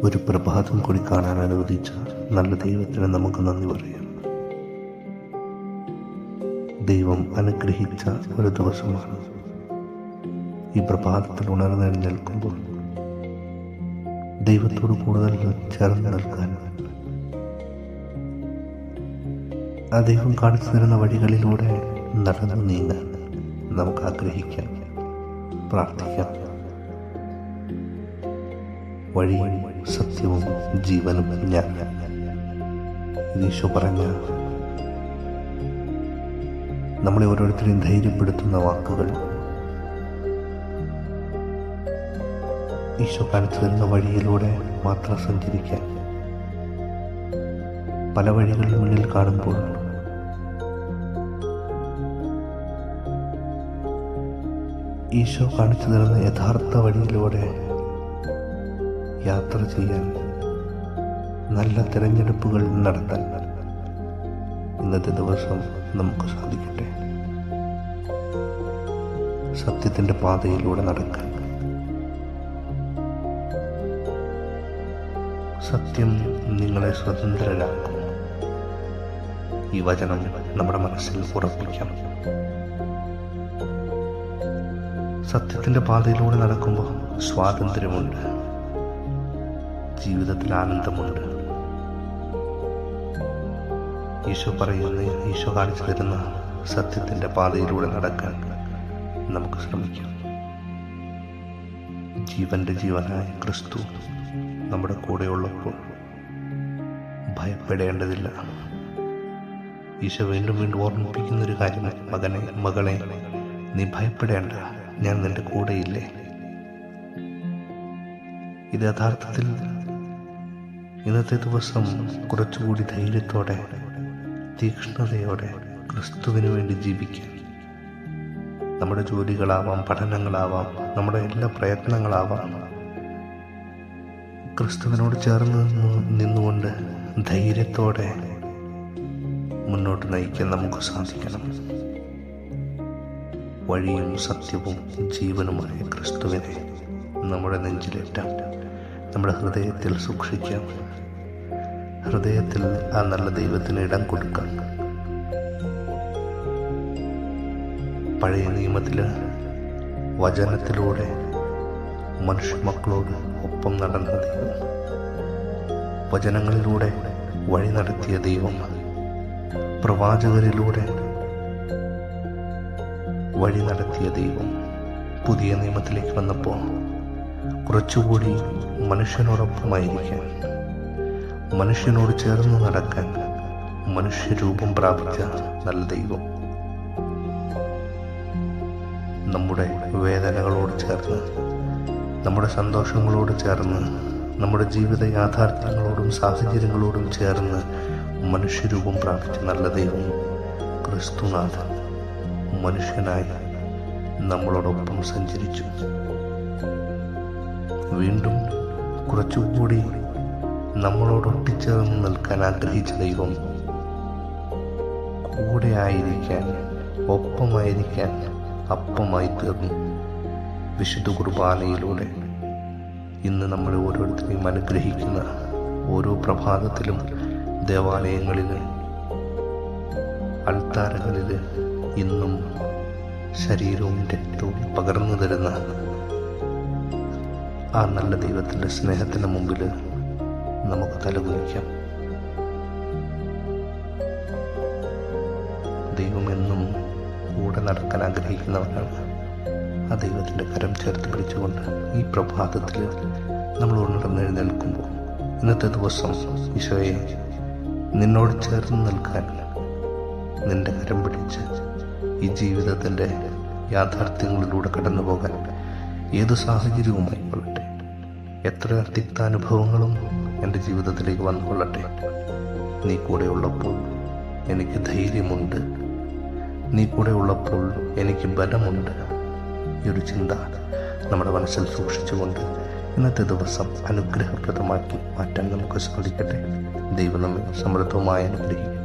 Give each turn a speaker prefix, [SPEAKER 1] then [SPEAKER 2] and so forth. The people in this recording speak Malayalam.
[SPEAKER 1] ഒരു പ്രഭാതം കൂടി കാണാൻ അനുവദിച്ച നല്ല ദൈവത്തിന് നമുക്ക് നന്ദി പറയാം. ദൈവം അനുഗ്രഹിച്ച ഒരു ദിവസമാണ്. ഈ പ്രഭാതത്തിൽ ഉണർന്നെഴുന്നേൽക്കുമ്പോൾ ദൈവത്തോട് കൂടുതൽ ചേർന്ന് നിൽക്കാൻ, ആ ദൈവം കാണിച്ചു തരുന്ന വഴികളിലൂടെ നടന്നു നീങ്ങാൻ നമുക്ക് ആഗ്രഹിക്കാം, പ്രാർത്ഥിക്കാം. വഴിയും സത്യവും ജീവനും ഞാൻ. ഈശോ പറഞ്ഞ നമ്മളെ ഓരോരുത്തരെയും ധൈര്യപ്പെടുത്തുന്ന വാക്കുകൾ, ഈശോ കാണിച്ചു തരുന്ന വഴിയിലൂടെ മാത്രം സഞ്ചരിക്കാൻ. പല വഴികൾ മുന്നിൽ കാണുമ്പോൾ ഈശോ കാണിച്ചു തരുന്ന യഥാർത്ഥ വഴിയിലൂടെ യാത്ര ചെയ്യാൻ, നല്ല തിരഞ്ഞെടുപ്പുകൾ നടത്താൻ ഇന്നത്തെ ദിവസം നമുക്ക് സാധിക്കട്ടെ. സത്യത്തിൻ്റെ പാതയിലൂടെ നടക്കാൻ. സത്യം നിങ്ങളെ സ്വതന്ത്രരാക്കും. ഈ വചനം നമ്മുടെ മനസ്സിൽ ഉറപ്പിക്കാം. സത്യത്തിൻ്റെ പാതയിലൂടെ നടക്കുമ്പോൾ സ്വാതന്ത്ര്യമുണ്ട്, ജീവിതത്തിൽ ആനന്ദമുണ്ട്. ഈശോ പറയുന്ന, ഈശോ കാണിച്ചു തരുന്ന സത്യത്തിൻ്റെ പാതയിലൂടെ നടക്കാൻ നമുക്ക് ശ്രമിക്കാം. ജീവന്റെ ജീവനായ ക്രിസ്തു നമ്മുടെ കൂടെയുള്ളപ്പോൾ ഭയപ്പെടേണ്ടതില്ല. ഈശോ വീണ്ടും വീണ്ടും ഓർമ്മിപ്പിക്കുന്നൊരു കാര്യം, മകനെ, മകളെ, നീ ഭയപ്പെടേണ്ട, ഞാൻ നിന്റെ കൂടെയില്ലേ. ഇത് യഥാർത്ഥത്തിൽ ഇന്നത്തെ ദിവസം കുറച്ചുകൂടി ധൈര്യത്തോടെ, തീക്ഷ്ണതയോടെ ക്രിസ്തുവിന് വേണ്ടി ജീവിക്കാൻ. നമ്മുടെ ജോലികളാവാം, പഠനങ്ങളാവാം, നമ്മുടെ എല്ലാ പ്രയത്നങ്ങളാവാം, ക്രിസ്തുവിനോട് ചേർന്ന് നിന്നുകൊണ്ട് ധൈര്യത്തോടെ മുന്നോട്ട് നയിക്കാൻ നമുക്ക് സാധിക്കണം. വഴിയും സത്യവും ജീവനുമായ ക്രിസ്തുവിനെ നമ്മുടെ നെഞ്ചിലേറ്റാം, നമ്മുടെ ഹൃദയത്തിൽ സൂക്ഷിക്കാം. ഹൃദയത്തിൽ ആ നല്ല ദൈവത്തിന് ഇടം കൊടുക്കാം. പഴയ നിയമത്തില് വചനത്തിലൂടെ മനുഷ്യമക്കളോട് ഒപ്പം നടന്ന ദൈവം, വചനങ്ങളിലൂടെ വഴി നടത്തിയ ദൈവം, പ്രവാചകരിലൂടെ വഴി നടത്തിയ ദൈവം പുതിയ നിയമത്തിലേക്ക് വന്നപ്പോൾ കുറച്ചുകൂടി മനുഷ്യനോടൊപ്പമായിരിക്കാൻ, മനുഷ്യനോട് ചേർന്ന് നടക്കാൻ മനുഷ്യരൂപം പ്രാപിച്ച നല്ല ദൈവം നമ്മുടെ വേദനകളോട് ചേർന്ന്, നമ്മുടെ സന്തോഷങ്ങളോട് ചേർന്ന്, നമ്മുടെ ജീവിത യാഥാർത്ഥ്യങ്ങളോടും സാഹചര്യങ്ങളോടും ചേർന്ന് മനുഷ്യരൂപം പ്രാപിച്ച നല്ല ദൈവം ക്രിസ്തുനാഥൻ മനുഷ്യനായി നമ്മളോടൊപ്പം സഞ്ചരിച്ചു. വീണ്ടും കുറച്ചുകൂടി നമ്മളോട് ഒട്ടിച്ചേർന്ന് നിൽക്കാൻ ആഗ്രഹിച്ച ദൈവം കൂടെ ആയിരിക്കാൻ, ഒപ്പമായിരിക്കാൻ അപ്പമായി തീർന്നു. വിശുദ്ധ കുർബാനയിലൂടെ ഇന്ന് നമ്മളെ ഓരോരുത്തരെയും അനുഗ്രഹിക്കുന്ന ഓരോ പ്രഭാതത്തിലും ദേവാലയങ്ങളിൽ, അൾത്താരകളിൽ ഇന്നും ശരീരവും രക്തവും പകർന്നു തരുന്ന ആ നല്ല ദൈവത്തിൻ്റെ സ്നേഹത്തിന് മുമ്പിൽ നമുക്ക് തലകുനിക്കാം. ദൈവം എന്നും കൂടെ നടക്കാൻ ആഗ്രഹിക്കുന്നവരാണ്. ആ ദൈവത്തിൻ്റെ കരം ചേർത്ത് പിടിച്ചുകൊണ്ട് ഈ പ്രഭാതത്തിൽ നമ്മൾ ഉണർന്നെഴുന്നേൽക്കുമ്പോൾ ഇന്നത്തെ ദിവസം ഈശോയെ നിന്നോട് ചേർന്ന് നിൽക്കാൻ, നിന്റെ കരം പിടിച്ച് ഈ ജീവിതത്തിൻ്റെ യാഥാർത്ഥ്യങ്ങളിലൂടെ കടന്നു പോകാൻ ഏത് സാഹചര്യവുമായി കൊള്ളട്ടെ, എത്ര തിക്താനുഭവങ്ങളും എൻ്റെ ജീവിതത്തിലേക്ക് വന്നുകൊള്ളട്ടെ, നീ കൂടെ ഉള്ളപ്പോൾ എനിക്ക് ധൈര്യമുണ്ട്, നീ കൂടെ ഉള്ളപ്പോൾ എനിക്ക് ബലമുണ്ട്. ഈ ഒരു ചിന്ത നമ്മുടെ മനസ്സിൽ സൂക്ഷിച്ചുകൊണ്ട് ഇന്നത്തെ ദിവസം അനുഗ്രഹപ്രദമാക്കി മാറ്റാൻ നമുക്ക് സാധിക്കട്ടെ. ദൈവം നമ്മെ സമൃദ്ധമായി അനുഗ്രഹിക്കും.